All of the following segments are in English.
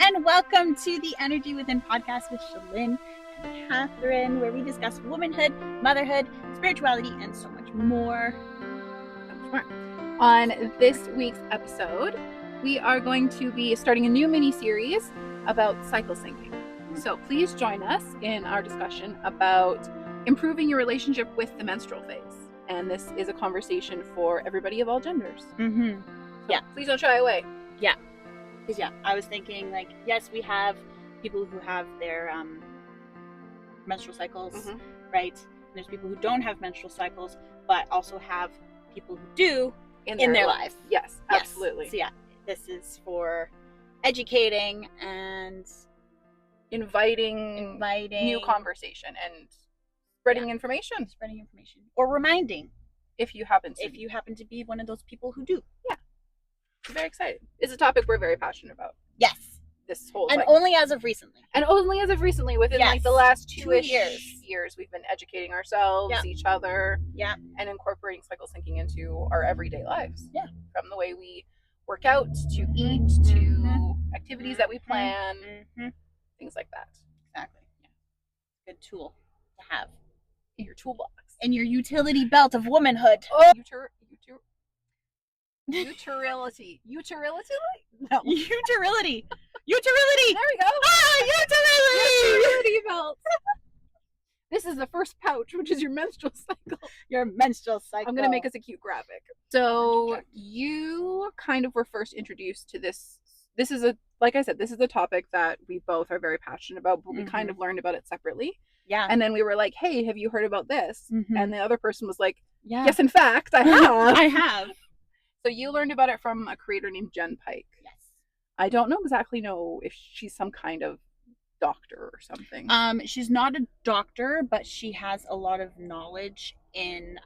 and welcome to the Energy Within podcast with Shalyn and Catherine, where we discuss womanhood, motherhood, spirituality, and so much more. On this week's episode, we are going to be starting a new mini-series about cycle syncing. So please join us in our discussion about improving your relationship with the menstrual phase. And this is a conversation for everybody of all genders. Mm-hmm. So please don't shy away. Because I was thinking, like, yes, we have people who have their menstrual cycles, right? And there's people who don't have menstrual cycles, but also have people who do in their life. Yes, absolutely. So this is for educating and inviting new conversation and spreading information. Or reminding if you happen to be one of those people who do. Yeah. I'm very excited. It's a topic we're very passionate about. Yes. This whole only as of recently. Within like the last 2-ish years we've been educating ourselves, each other, and incorporating cycle syncing into our everyday lives. Yeah. From the way we work out to eat to activities that we plan, things like that. Exactly. Yeah. Good tool to have in your toolbox. In your utility belt of womanhood. Oh, utility. No. Utility. There we go. Utility belt. This is the first pouch, which is your menstrual cycle. I'm going to make us a cute graphic. So you kind of were first introduced to this. This is a topic that we both are very passionate about, but we kind of learned about it separately. Yeah. And then we were like, hey, have you heard about this? And the other person was like, yes, in fact, I have. I have. So you learned about it from a creator named Jen Pike. Yes. I don't exactly know if she's some kind of doctor or something. She's not a doctor, but she has a lot of knowledge in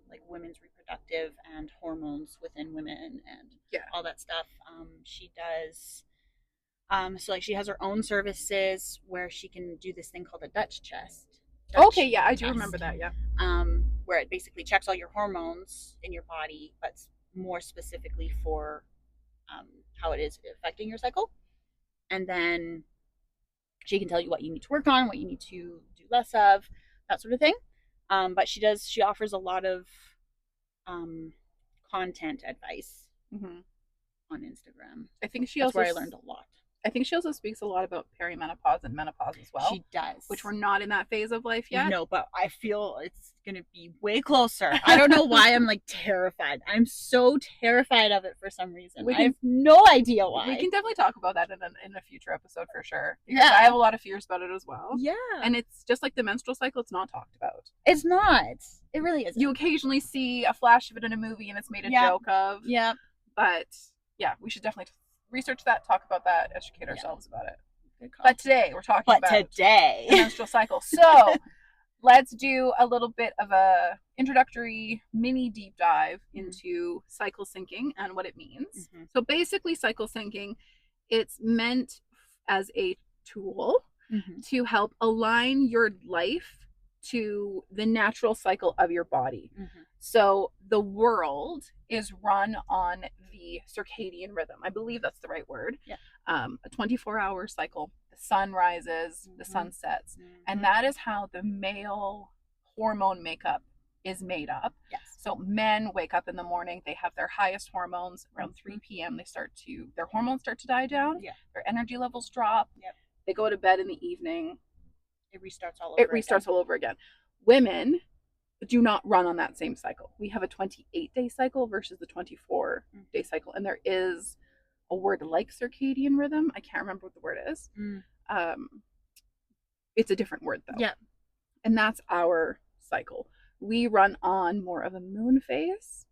like women's reproductive and hormones within women and all that stuff. She does so like she has her own services where she can do this thing called a Dutch test. I do remember that, where it basically checks all your hormones in your body, but more specifically for how it is affecting your cycle. And then she can tell you what you need to work on, what you need to do less of, that sort of thing. But she offers a lot of content advice on Instagram. I think that's where I learned a lot. I think she also speaks a lot about perimenopause and menopause as well. She does. Which we're not in that phase of life yet. No, but I feel it's going to be way closer. I don't know why I'm like terrified. I'm so terrified of it for some reason. I have no idea why. We can definitely talk about that in a future episode for sure. Because I have a lot of fears about it as well. Yeah. And it's just like the menstrual cycle, it's not talked about. It's not. It really isn't. You occasionally see a flash of it in a movie and it's made a joke of. Yeah. But we should definitely research that, talk about that, educate ourselves about it. But today we're talking about the menstrual cycle. So let's do a little bit of a introductory mini deep dive into cycle syncing and what it means. So basically cycle syncing, it's meant as a tool to help align your life to the natural cycle of your body. So the world is run on the circadian rhythm. I believe that's the right word. Yeah. A 24-hour cycle. The sun rises, the sun sets. And that is how the male hormone makeup is made up. Yes. So men wake up in the morning, they have their highest hormones around 3 p.m. Their hormones start to die down. Yeah. Their energy levels drop. Yep. They go to bed in the evening. It restarts all over again. Women do not run on that same cycle. We have a 28-day cycle versus the 24-day cycle. And there is a word like circadian rhythm. I can't remember what the word is. It's a different word though. Yeah. And that's our cycle. We run on more of a moon phase.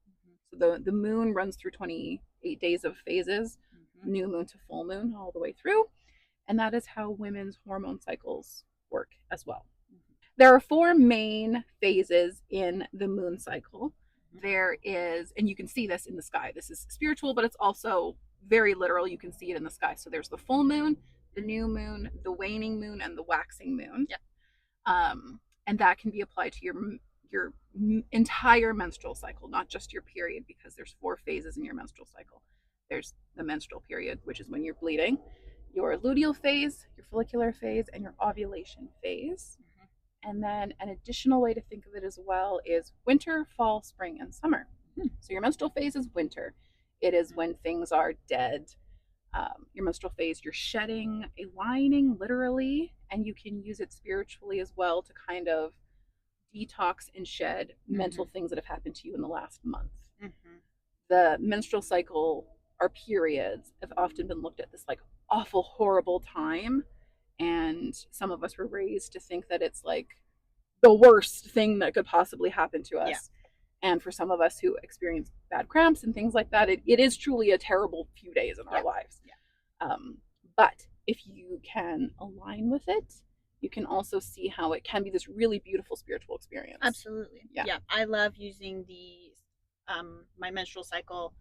So the moon runs through 28 days of phases, new moon to full moon, all the way through. And that is how women's hormone cycles work as well. There are 4 main phases in the moon cycle. There is, and you can see this in the sky. This is spiritual, but it's also very literal. You can see it in the sky. So there's the full moon, the new moon, the waning moon, and the waxing moon. Yeah. And that can be applied to your entire menstrual cycle, not just your period, because there's 4 phases in your menstrual cycle. There's the menstrual period, which is when you're bleeding. your luteal phase, your follicular phase, and your ovulation phase. And then an additional way to think of it as well is winter, fall, spring, and summer. So your menstrual phase is winter. It is when things are dead. Your menstrual phase, you're shedding a lining literally, and you can use it spiritually as well to kind of detox and shed mental things that have happened to you in the last month. The menstrual cycle, our periods, have often been looked at this like awful, horrible time. And some of us were raised to think that it's like the worst thing that could possibly happen to us. Yeah. And for some of us who experience bad cramps and things like that, it is truly a terrible few days in our lives. Yeah. But if you can align with it, you can also see how it can be this really beautiful spiritual experience. Absolutely. Yeah. I love using my menstrual cycle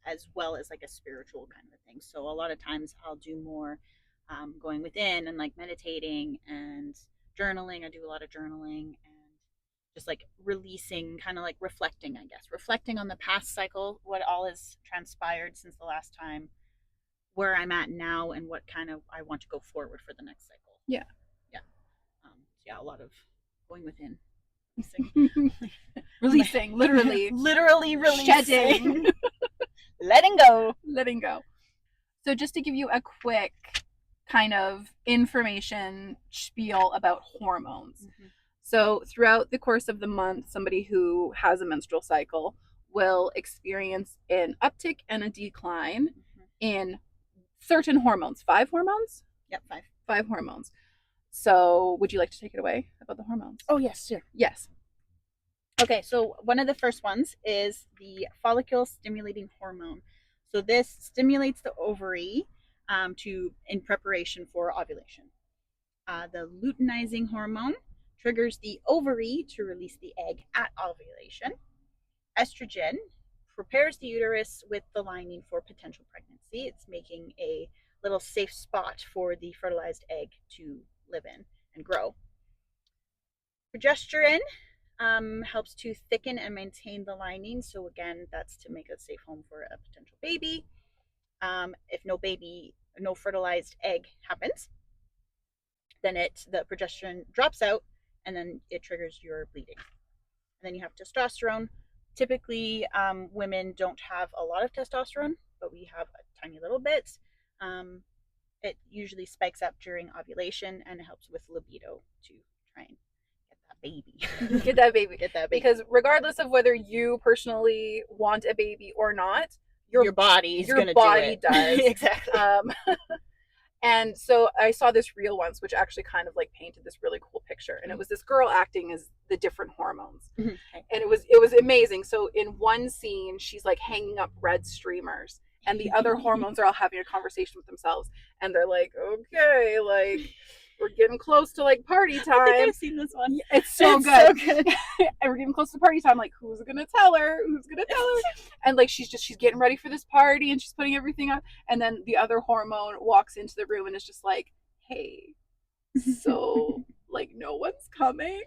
as well as like a spiritual kind of thing. So a lot of times I'll do more going within and like meditating and journaling. I do a lot of journaling and just like releasing, kind of like reflecting, I guess, reflecting on the past cycle, what all has transpired since the last time, where I'm at now, and what kind of I want to go forward for the next cycle. Yeah. Yeah, a lot of going within. Releasing, literally releasing. Shedding. letting go. So just to give you a quick kind of information spiel about hormones. So throughout the course of the month, somebody who has a menstrual cycle will experience an uptick and a decline in certain hormones. 5 hormones? Yep, 5 hormones. So would you like to take it away about the hormones? Oh, yes, sure. Yes. Okay, so one of the first ones is the follicle stimulating hormone. So this stimulates the ovary in preparation for ovulation. The luteinizing hormone triggers the ovary to release the egg at ovulation. Estrogen prepares the uterus with the lining for potential pregnancy. It's making a little safe spot for the fertilized egg to live in and grow. Progesterone helps to thicken and maintain the lining. So again, that's to make a safe home for a potential baby. If no fertilized egg happens, then the progesterone drops out, and then it triggers your bleeding. And then you have testosterone. Typically, women don't have a lot of testosterone, but we have a tiny little bit. It usually spikes up during ovulation, and it helps with libido to try and get that baby. Because regardless of whether you personally want a baby or not, your body does. Exactly. And so I saw this reel once, which actually kind of like painted this really cool picture, and it was this girl acting as the different hormones, and it was amazing. So in one scene, she's like hanging up red streamers, and the other hormones are all having a conversation with themselves, and they're like, okay, like we're getting close to like party time. I think I've seen this one. It's so good. And we're getting close to party time. Like, who's gonna tell her? And like she's getting ready for this party, and she's putting everything up. And then the other hormone walks into the room and is just like, hey, so like no one's coming.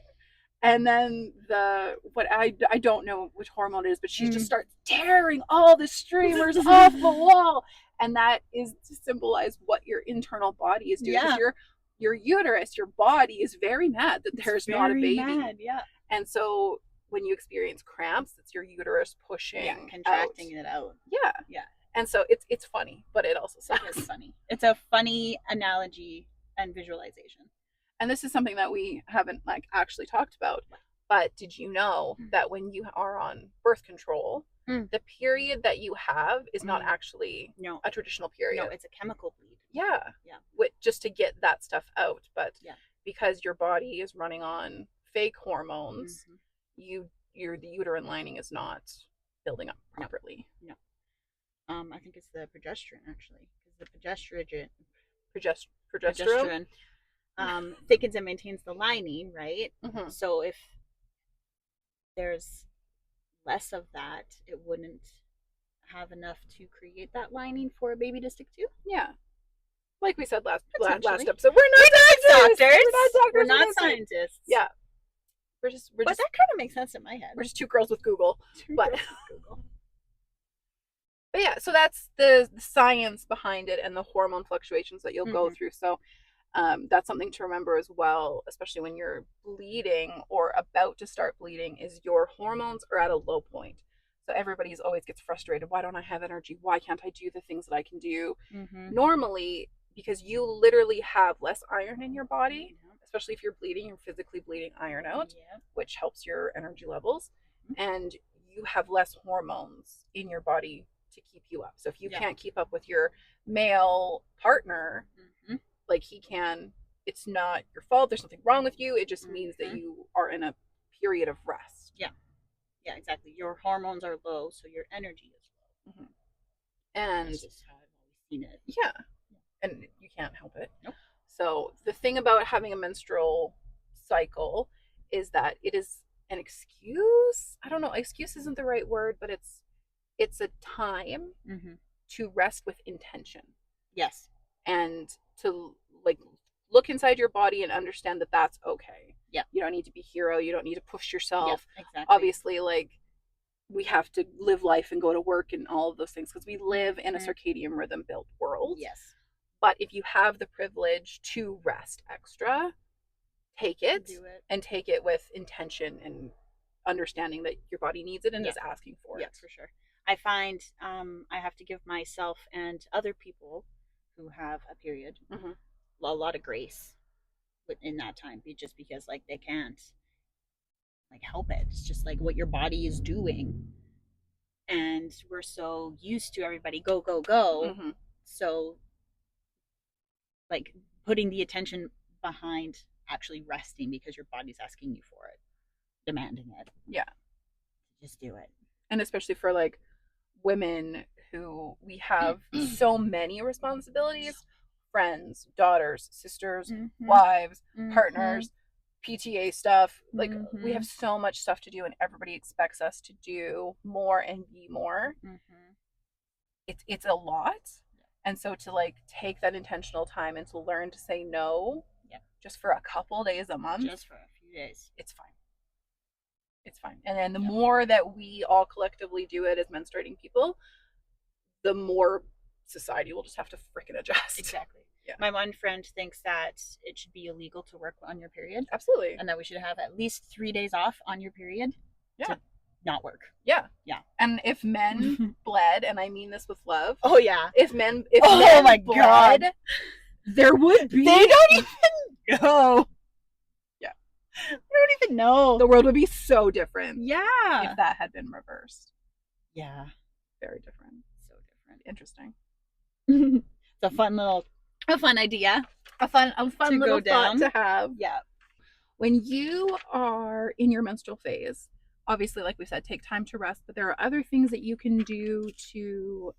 And then I don't know which hormone it is, but she just starts tearing all the streamers off the wall. And that is to symbolize what your internal body is doing. Yeah. Your uterus, your body is very mad that there's not a baby. Mad, yeah. And so when you experience cramps, it's your uterus pushing, contracting it out. Yeah. And so it's funny, but it also sucks. It's funny. It's a funny analogy and visualization. And this is something that we haven't like actually talked about. But did you know that when you are on birth control, the period that you have is not actually a traditional period? No, it's a chemical bleed. Yeah. Just to get that stuff out. But because your body is running on fake hormones, the uterine lining is not building up properly. No. I think it's the progesterone actually, because the progesterone thickens and maintains the lining, right? So if there's less of that, it wouldn't have enough to create that lining for a baby to stick to. Yeah. Like we said last episode, we're not doctors. We're not scientists. Yeah. But that kind of makes sense in my head. We're just two girls with Google. But yeah, so that's the science behind it and the hormone fluctuations that you'll go Mm-hmm. through. So that's something to remember as well, especially when you're bleeding or about to start bleeding, is your hormones are at a low point. So everybody's always gets frustrated. Why don't I have energy? Why can't I do the things that I can do Mm-hmm. normally? Because you literally have less iron in your body, especially if you're bleeding, you're physically bleeding iron out, which helps your energy levels. And you have less hormones in your body to keep you up. So if you can't keep up with your male partner, like he can, it's not your fault. There's nothing wrong with you. It just means that you are in a period of rest. Yeah, exactly. Your hormones are low, so your energy is low. And that's just how I've always seen it. Yeah. And you can't help it. Nope. So the thing about having a menstrual cycle is that it is an excuse. I don't know, excuse isn't the right word, but it's a time to rest with intention. Yes. And to like look inside your body and understand that that's okay. Yeah. You don't need to be hero. You don't need to push yourself. Yeah, exactly. Obviously, like we have to live life and go to work and all of those things because we live in a circadian rhythm built world. Yes. But if you have the privilege to rest extra, take it, and take it with intention and understanding that your body needs it and is asking for it. Yeah, for sure. I find I have to give myself and other people who have a period a lot of grace in that time, just because like they can't like help it. It's just like what your body is doing, and we're so used to everybody go go go. So like putting the attention behind actually resting because your body's asking you for it, demanding it. Yeah. Just do it. And especially for like women who we have so many responsibilities, friends, daughters, sisters, wives, partners, PTA stuff. Like we have so much stuff to do and everybody expects us to do more and be more. It's a lot. And so to like take that intentional time and to learn to say no just for a couple days a month, just for a few days, it's fine. It's fine. And then the more that we all collectively do it as menstruating people, the more society will just have to freaking adjust. Exactly. Yeah. My one friend thinks that it should be illegal to work on your period. Absolutely. And that we should have at least 3 days off on your period to not work. Yeah. Yeah. And if men bled, and I mean this with love. Oh yeah. If men my bled, God, there would be. They don't even know. Yeah. They don't even know. The world would be so different. Yeah. If that had been reversed. Yeah. Very different. So different. Interesting. It's a fun idea. A fun little thought to have. Yeah. When you are in your menstrual phase, obviously, like we said, take time to rest, but there are other things that you can do to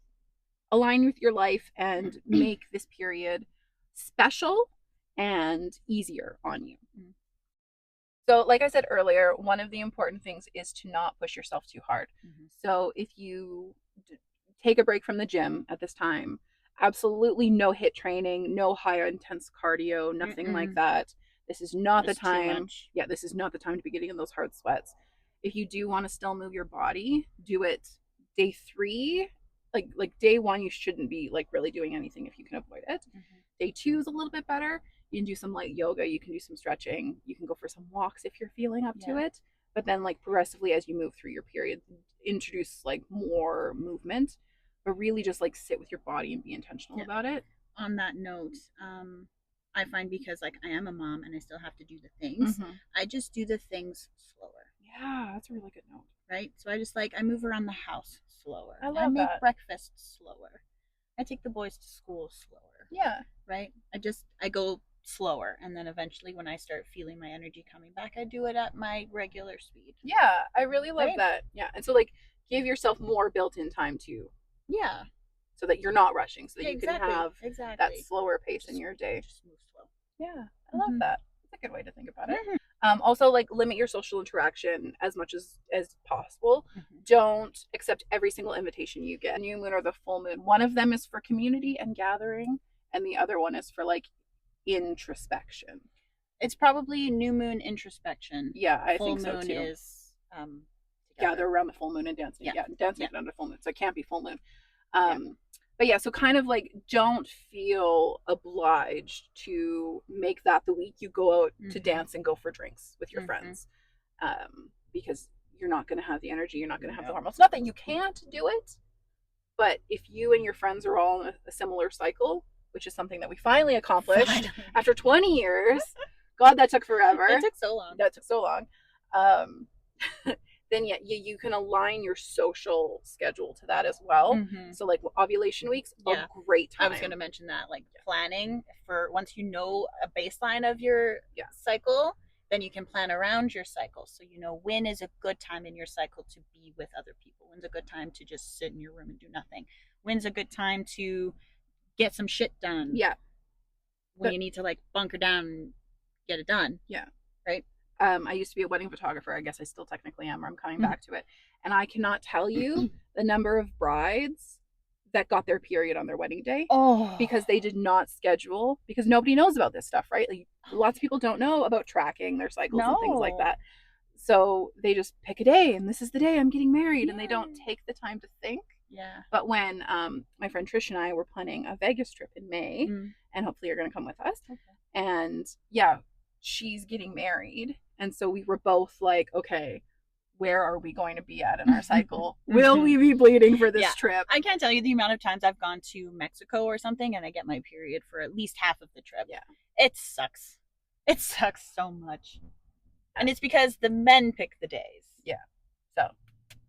align with your life and make this period special and easier on you. So, like I said earlier, one of the important things is to not push yourself too hard. So, if you take a break from the gym at this time, absolutely no HIIT training, no high intense cardio, nothing like that. This is not the time. Yeah, this is not the time to be getting in those hard sweats. If you do want to still move your body, do it day 3. Like day 1, you shouldn't be like really doing anything if you can avoid it. Day 2 is a little bit better. You can do some light yoga, you can do some stretching, you can go for some walks if you're feeling up to it. But then like progressively as you move through your period, introduce like more movement, but really just like sit with your body and be intentional about it. On that note, I find because like I am a mom and I still have to do the things, I just do the things slower. Yeah, that's a really good note. Right? So I move around the house slower. I make breakfast slower. I take the boys to school slower. Yeah. Right? I go slower, and then eventually when I start feeling my energy coming back, I do it at my regular speed. Yeah, I really love that. Yeah. And so like give yourself more built-in time too. Yeah. So that you're not rushing, so that you can have that slower pace in your day. Just move slow. Yeah, I love that. That's a good way to think about it. Also, like limit your social interaction as much as possible. Don't accept every single invitation you get. New moon or the full moon. One of them is for community and gathering, and the other one is for like introspection. It's probably new moon introspection. Yeah, I think so too. Full moon is gather around the full moon and dancing. Yeah, dancing under full moon. So it can't be full moon. But yeah, so kind of like don't feel obliged to make that the week you go out to dance and go for drinks with your friends, because you're not going to have the energy, you're not going to have the hormones. Not that you can't do it, but if you and your friends are all in a similar cycle, which is something that we finally accomplished after 20 years, God, that took forever. It took so long. That took so long. Then yeah, you can align your social schedule to that as well. So like ovulation weeks, a great time. I was going to mention that, like planning for once you know a baseline of your cycle, then you can plan around your cycle. So you know when is a good time in your cycle to be with other people. When's a good time to just sit in your room and do nothing. When's a good time to get some shit done. Yeah. When you need to like bunker down and get it done. Yeah. Right? I used to be a wedding photographer. I guess I still technically am, or I'm coming back to it. And I cannot tell you the number of brides that got their period on their wedding day because they did not schedule, because nobody knows about this stuff, right? Like lots of people don't know about tracking their cycles and things like that. So they just pick a day and this is the day I'm getting married, and they don't take the time to think. Yeah. But when my friend Trish and I were planning a Vegas trip in May, and hopefully you're going to come with us. Okay. And yeah, she's getting married. And so we were both like, okay, where are we going to be at in our cycle? Will we be bleeding for this trip? I can't tell you the amount of times I've gone to Mexico or something and I get my period for at least half of the trip. Yeah. It sucks. It sucks so much. And it's because the men pick the days. Yeah. So,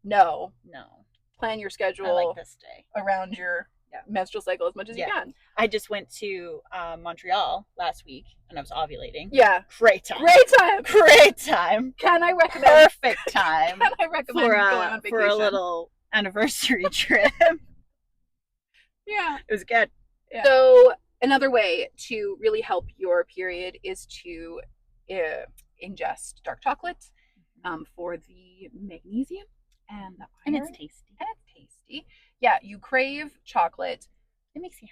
no. Plan your schedule I like this day. around your menstrual cycle as much as you can. I just went to Montreal last week and I was ovulating. Yeah. Great time. Great time. Can I recommend? Perfect time. Can I recommend going on vacation? For a little anniversary trip. Yeah. It was good. Yeah. So another way to really help your period is to ingest dark chocolate for the magnesium and the iron. And it's tasty. Yeah, you crave chocolate. It makes you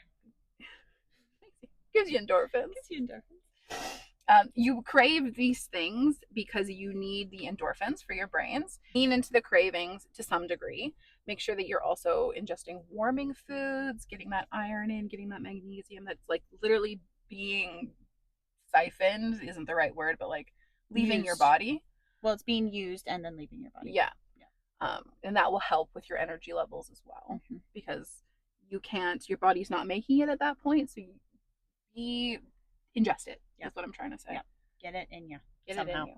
happy. Gives you endorphins. You crave these things because you need the endorphins for your brains. Lean into the cravings to some degree. Make sure that you're also ingesting warming foods, getting that iron in, getting that magnesium that's like literally being siphoned isn't the right word, but like leaving your body. Well, it's being used and then leaving your body. Yeah. And that will help with your energy levels as well, because your body's not making it at that point, so you ingest it. That's what I'm trying to say. Yeah. Get it in you. Get it in you.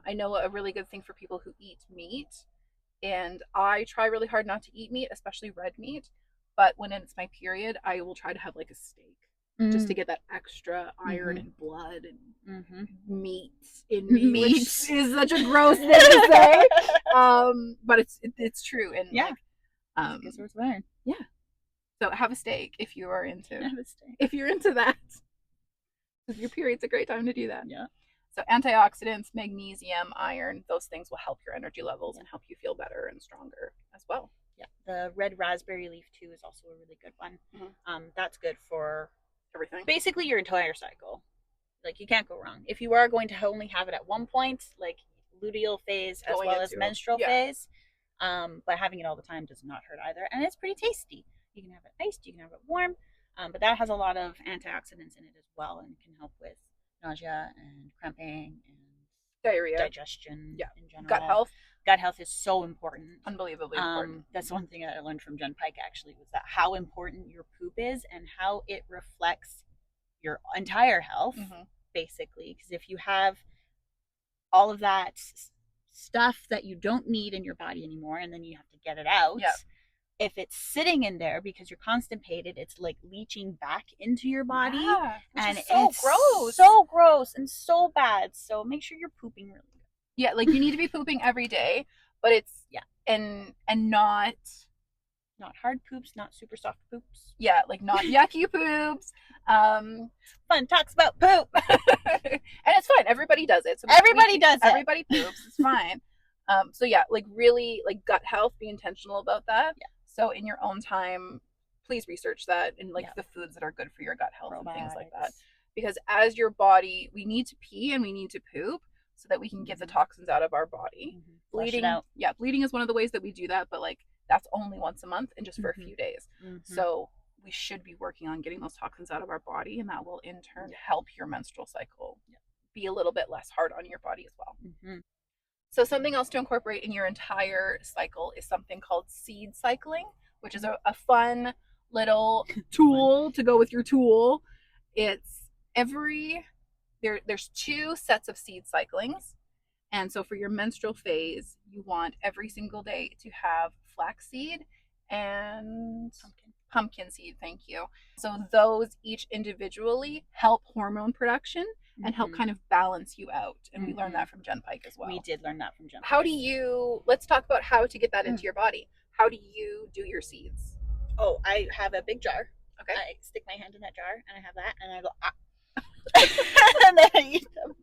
I know a really good thing for people who eat meat, and I try really hard not to eat meat, especially red meat, but when it's my period, I will try to have like a steak. Just to get that extra iron and blood and meat in me, which is such a gross thing to say. But it's true. And yeah, like, it's worth learning. Yeah. So have a steak if you are into if you're into that. Because your period's a great time to do that. Yeah. So antioxidants, magnesium, iron, those things will help your energy levels and help you feel better and stronger as well. Yeah. The red raspberry leaf too is also a really good one. That's good for everything. Basically your entire cycle. Like you can't go wrong. If you are going to only have it at one point, like luteal phase as well as menstrual phase, but having it all the time does not hurt either. And it's pretty tasty. You can have it iced, you can have it warm, but that has a lot of antioxidants in it as well and can help with nausea and cramping and diarrhea, digestion in general. Gut health is so important. Unbelievably important. That's one thing that I learned from Jen Pike actually, was that how important your poop is and how it reflects your entire health, basically. Because if you have all of that stuff that you don't need in your body anymore and then you have to get it out, if it's sitting in there because you're constipated, it's like leaching back into your body, and it's so gross and so bad. So make sure you're pooping really good. Yeah, like you need to be pooping every day, but it's and not hard poops, not super soft poops. Yeah, like not yucky poops. Fun talks about poop. And it's fine. Everybody does it. So everybody does it. Everybody poops. It's fine. So yeah, like really, like gut health, be intentional about that. Yeah. So in your own time, please research that and like the foods that are good for your gut health and things like that. Because as your body, we need to pee and we need to poop so that we can get the toxins out of our body. Bleeding, bleeding is one of the ways that we do that, but like that's only once a month and just for Mhm. a few days. Mm-hmm. So we should be working on getting those toxins out of our body, and that will in turn help your menstrual cycle be a little bit less hard on your body as well. Mm-hmm. So something else to incorporate in your entire cycle is something called seed cycling, which is a fun little tool to go with your tool. It's there's 2 sets of seed cyclings. And so for your menstrual phase, you want every single day to have flaxseed and pumpkin seed. Thank you. So those each individually help hormone production and help kind of balance you out. And we learned that from Jen Pike as well. We did learn that from Jen Pike. How do you, let's talk about how to get that into your body. How do you do your seeds? Oh, I have a big jar. Okay. I stick my hand in that jar and I have that and I go, ah. And then I eat them.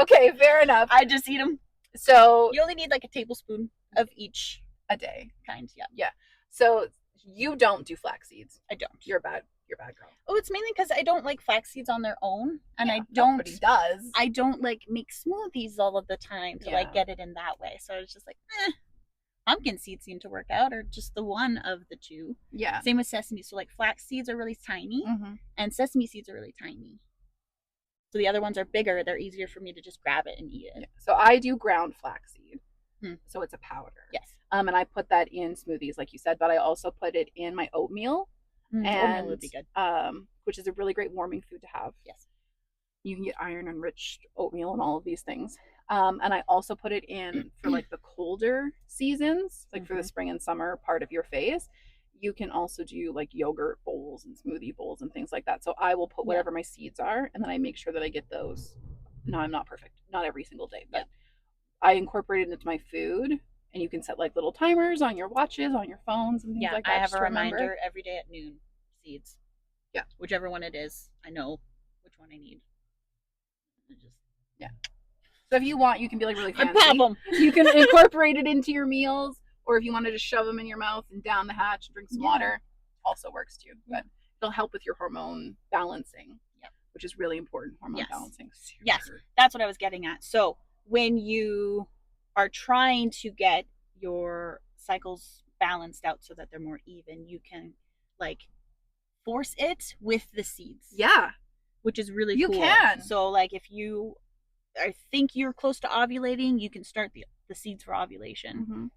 Okay, fair enough. I just eat them. So you only need like a tablespoon of each a day. Kind, yeah. Yeah. So you don't do flax seeds. I don't. You're a bad girl. Oh, it's mainly because I don't like flax seeds on their own, and I don't. Nobody does. I don't like make smoothies all of the time to like get it in that way. So I was just like, pumpkin seeds seem to work out, or just the one of the 2. Yeah. Same with sesame. So like flax seeds are really tiny, and sesame seeds are really tiny. So the other ones are bigger. They're easier for me to just grab it and eat it. Yeah. So I do ground flaxseed. So it's a powder. Yes. And I put that in smoothies, like you said, but I also put it in my oatmeal. And oatmeal would be good. Which is a really great warming food to have. Yes. You can get iron enriched oatmeal and all of these things. And I also put it in for like the colder seasons, like for the spring and summer part of your phase. You can also do like yogurt bowls and smoothie bowls and things like that. So I will put whatever my seeds are, and then I make sure that I get those. No, I'm not perfect. Not every single day, but I incorporate it into my food. And you can set like little timers on your watches, on your phones, and things like that. I have a reminder every day at noon. Seeds. Yeah. Whichever one it is, I know which one I need. So if you want, you can be like really fancy. I pop them. You can incorporate it into your meals, or if you want to just shove them in your mouth and down the hatch, drink some water, also works too. But it'll help with your hormone balancing, which is really important. Hormone balancing. Yes, that's what I was getting at. So when you are trying to get your cycles balanced out so that they're more even, you can like force it with the seeds. Yeah. Which is really cool. You can. So like if you I think you're close to ovulating, you can start the seeds for ovulation.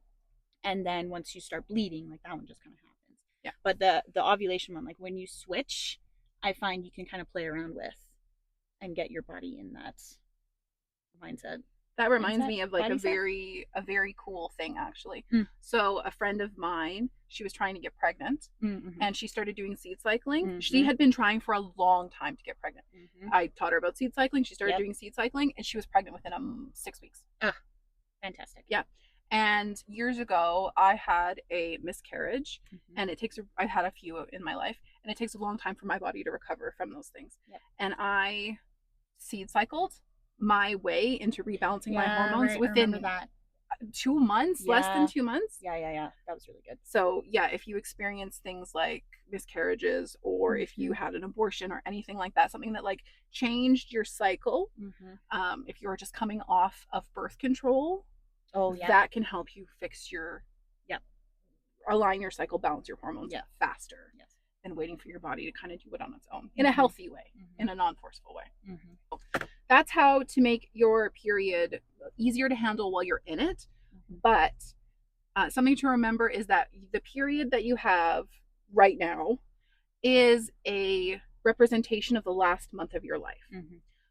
And then once you start bleeding, like that one just kind of happens. Yeah. But the ovulation one, like when you switch, I find you can kind of play around with and get your body in that mindset. That reminds me of like a very cool thing actually. So a friend of mine, she was trying to get pregnant and she started doing seed cycling. She had been trying for a long time to get pregnant. I taught her about seed cycling. She started doing seed cycling and she was pregnant within 6 weeks. Fantastic. Yeah. And years ago I had a miscarriage and I had a few in my life, and it takes a long time for my body to recover from those things. And I seed cycled my way into rebalancing my hormones within 2 months, less than 2 months. Yeah. That was really good. So yeah, if you experience things like miscarriages, or if you had an abortion or anything like that, something that like changed your cycle, if you're just coming off of birth control, that can help you fix your align your cycle, balance your hormones faster than waiting for your body to kind of do it on its own in a healthy way, in a non-forceful way. That's how to make your period easier to handle while you're in it. But something to remember is that the period that you have right now is a representation of the last month of your life.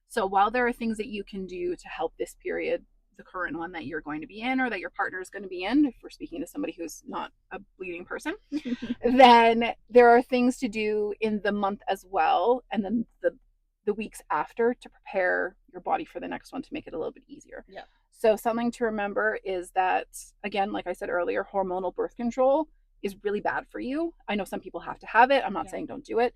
So while there are things that you can do to help this period, the current one that you're going to be in or that your partner is going to be in, if we're speaking to somebody who's not a bleeding person, then there are things to do in the month as well, and then the weeks after, to prepare your body for the next one, to make it a little bit easier. So something to remember is that, again, like I said earlier, hormonal birth control is really bad for you. I know some people have to have it. I'm not saying don't do it.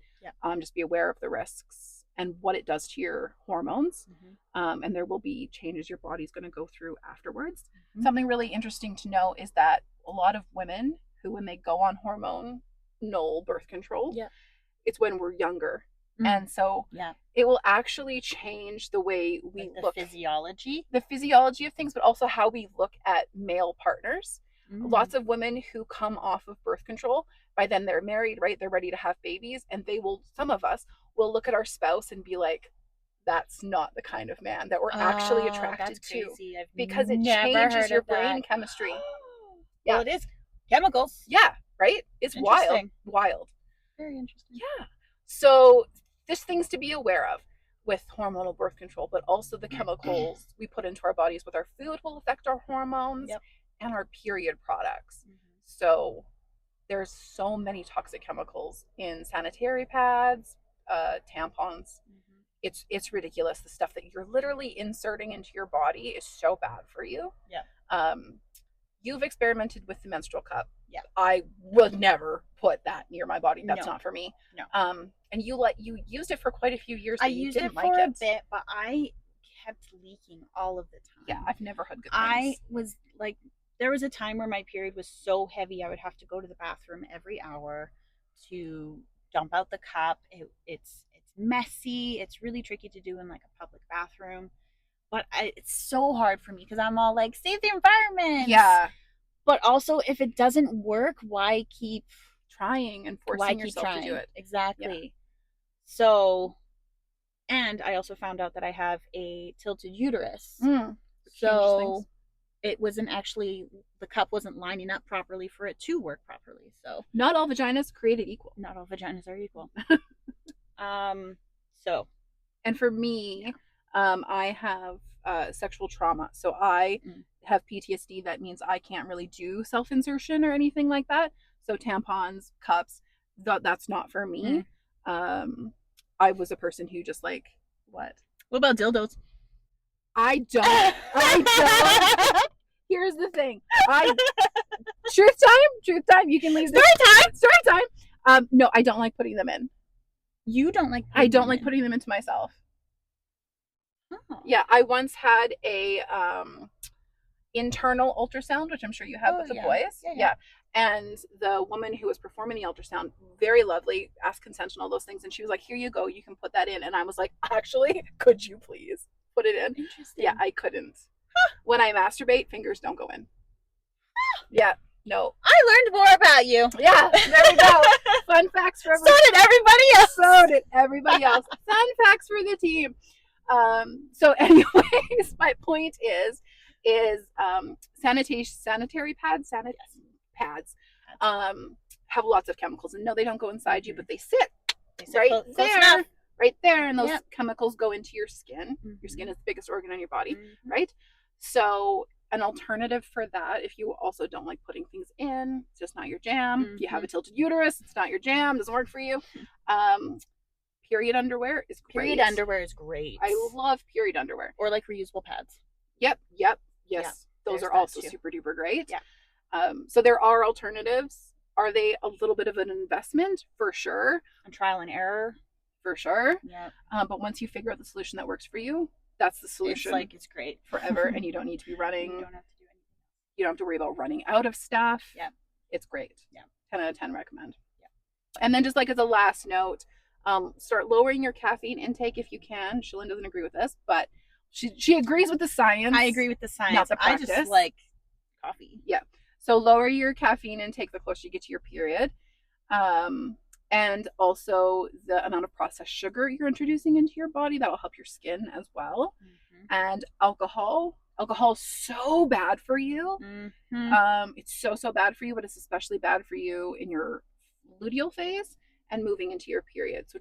Just be aware of the risks and what it does to your hormones. And there will be changes your body's going to go through afterwards. Something really interesting to know is that a lot of women who, when they go on hormonal birth control, it's when we're younger. And so it will actually change the way we look. The physiology of things, but also how we look at male partners. Lots of women who come off of birth control, by then they're married, right? They're ready to have babies, and some of us will look at our spouse and be like, that's not the kind of man that we're actually attracted to, because it changes your brain chemistry. Well, it is chemicals. Yeah, right? It's wild. Very interesting. Yeah. So there's things to be aware of with hormonal birth control, but also the chemicals we put into our bodies with our food will affect our hormones and our period products. So there's so many toxic chemicals in sanitary pads, tampons. It's ridiculous. The stuff that you're literally inserting into your body is so bad for you. You've experimented with the menstrual cup. I would never put that near my body. That's not for me. And you used it for quite a few years. I used it for a bit, but I kept leaking all of the time. Yeah, I've never had good things. I was like, there was a time where my period was so heavy I would have to go to the bathroom every hour to dump out the cup. It's messy. It's really tricky to do in like a public bathroom. But it's so hard for me because I'm all like, save the environment. Yeah. But also, if it doesn't work, why keep trying and forcing yourself to do it? Exactly. Yeah. So, and I also found out that I have a tilted uterus. So it wasn't actually, the cup wasn't lining up properly for it to work properly. So not all vaginas created equal. Not all vaginas are equal. So, and for me, I have sexual trauma. So I have PTSD. That means I can't really do self-insertion or anything like that. So tampons, cups, that's not for me. I was a person who just like, what? What about dildos? I don't. Here's the thing. Truth time. You can leave Story time. No, I don't like putting them in. You don't like? I don't like putting them into myself. Oh. Yeah, I once had a internal ultrasound, which I'm sure you have with the boys. Yeah. And the woman who was performing the ultrasound, very lovely, asked consent and all those things, and she was like, "Here you go, you can put that in." And I was like, "Actually, could you please put it in?" Interesting. Yeah, I couldn't. When I masturbate, fingers don't go in. Yeah, no. I learned more about you. Yeah, there we go. Fun facts for everybody. So did everybody else. Fun facts for the team. So anyways, my point is sanitary pads have lots of chemicals, and no, they don't go inside you, but they sit right there, and those chemicals go into your skin. Your skin is the biggest organ on your body, right? So an alternative for that, if you also don't like putting things in, it's just not your jam, you have a tilted uterus, it's not your jam, doesn't work for you, period underwear is great. Period underwear is great. I love period underwear. Or like reusable pads. Yep. Yes. Yeah, those are also super duper great. Yeah. So there are alternatives. Are they a little bit of an investment? For sure. And trial and error? For sure. Yeah. But once you figure out the solution that works for you, that's the solution. It's great. Forever, and you don't need to be running. You don't have to do anything. You don't have to worry about running out of stuff. Yeah. It's great. Yeah. 10 out of 10 recommend. Yeah. And then just like as a last note, start lowering your caffeine intake if you can. Shalyn doesn't agree with this, but she agrees with the science. I agree with the science. Not the practice. I just like coffee. Yeah. So lower your caffeine intake the closer you get to your period. And also the amount of processed sugar you're introducing into your body, that'll help your skin as well. And alcohol is so bad for you. It's so bad for you, but it's especially bad for you in your luteal phase and moving into your period. So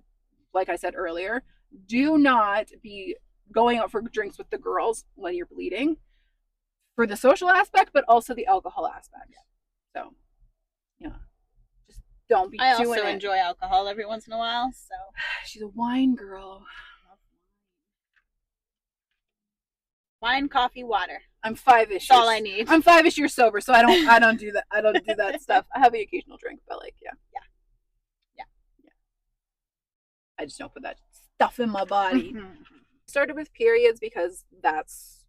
like I said earlier, do not be going out for drinks with the girls when you're bleeding, for the social aspect, but also the alcohol aspect. So yeah, just don't be doing it. I also enjoy alcohol every once in a while. So she's a wine girl. Wine, coffee, water. I'm 5-ish. That's all I need. I'm 5-ish years sober, so I don't do that. I don't do that stuff. I have the occasional drink, but like yeah. I just don't put that stuff in my body. Started with periods because that's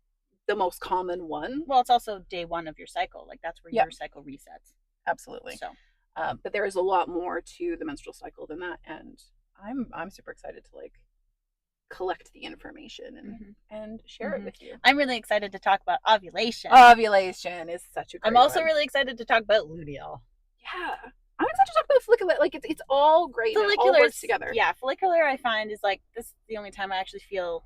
the most common one. Well, it's also day one of your cycle. Like that's where your cycle resets. Absolutely. So, but there is a lot more to the menstrual cycle than that, and I'm super excited to like collect the information and share it with you. I'm really excited to talk about ovulation. Ovulation is such a great I'm also one. really excited to talk about luteal. Yeah. I'm excited to talk about follicular. Like, it's all great. It all works together. Yeah, follicular I find is like, this is the only time I actually feel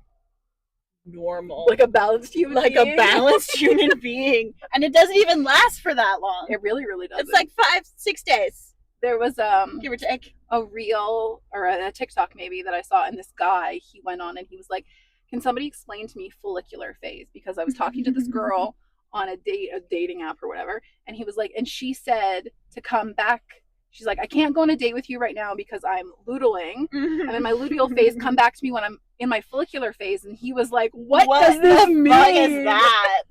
normal. Like a balanced human being. Like a balanced human being. And it doesn't even last for that long. It really, really doesn't. It's like 5-6 days. There was give or take a reel or a TikTok maybe that I saw, and this guy, he went on and he was like, can somebody explain to me follicular phase? Because I was talking to this girl on a dating app or whatever, and he was like, and she said to come back. She's like, I can't go on a date with you right now because I'm lutealing. I'm in my luteal phase. Come back to me when I'm in my follicular phase. And he was like, what does this mean? What is that?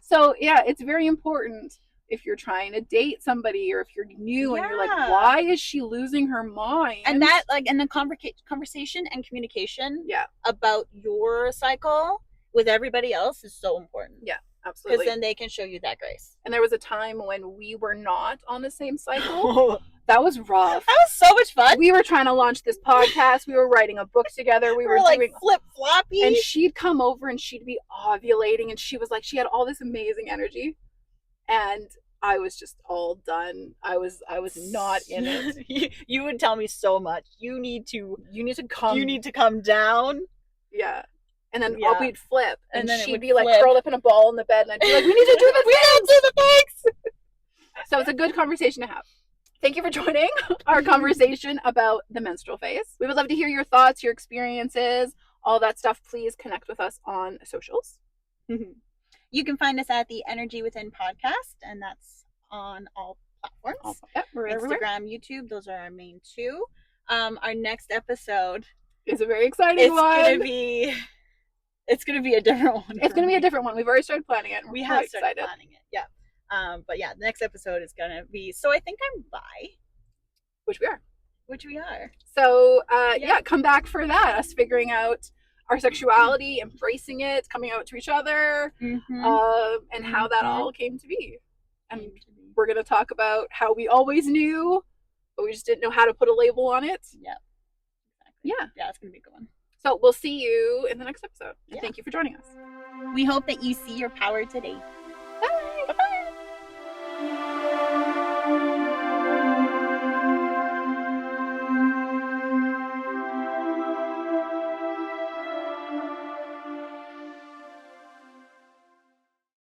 So yeah, it's very important if you're trying to date somebody or if you're new and you're like, why is she losing her mind? And that, like, and the conversation and communication about your cycle with everybody else is so important. Yeah, absolutely. Because then they can show you that grace. And there was a time when we were not on the same cycle. That was rough. That was so much fun. We were trying to launch this podcast. We were writing a book together. We were like doing flip-floppy. And she'd come over and she'd be ovulating, and she was like, she had all this amazing energy. And I was just all done. I was not in it. You would tell me so much. You need to come down. Yeah. And then we'd flip, and then she'd be like curled up in a ball in the bed, and I'd be like, we need to do the things. So it's a good conversation to have. Thank you for joining our conversation about the menstrual phase. We would love to hear your thoughts, your experiences, all that stuff. Please connect with us on socials. You can find us at the Energy Within podcast, and that's on all platforms. We're everywhere. Instagram, YouTube, those are our main two. Our next episode is a very exciting one. It's gonna be a different one. It's gonna be a different one. We've already started planning it. We have started planning it. Yeah. But yeah, the next episode is gonna be. So I think I'm bi, which we are. So come back for that. Us figuring out our sexuality, embracing it, coming out to each other, and how that all came to be. And we're gonna talk about how we always knew, but we just didn't know how to put a label on it. Yeah. Exactly. Yeah, it's gonna be a good one. So we'll see you in the next episode. And thank you for joining us. We hope that you see your power today.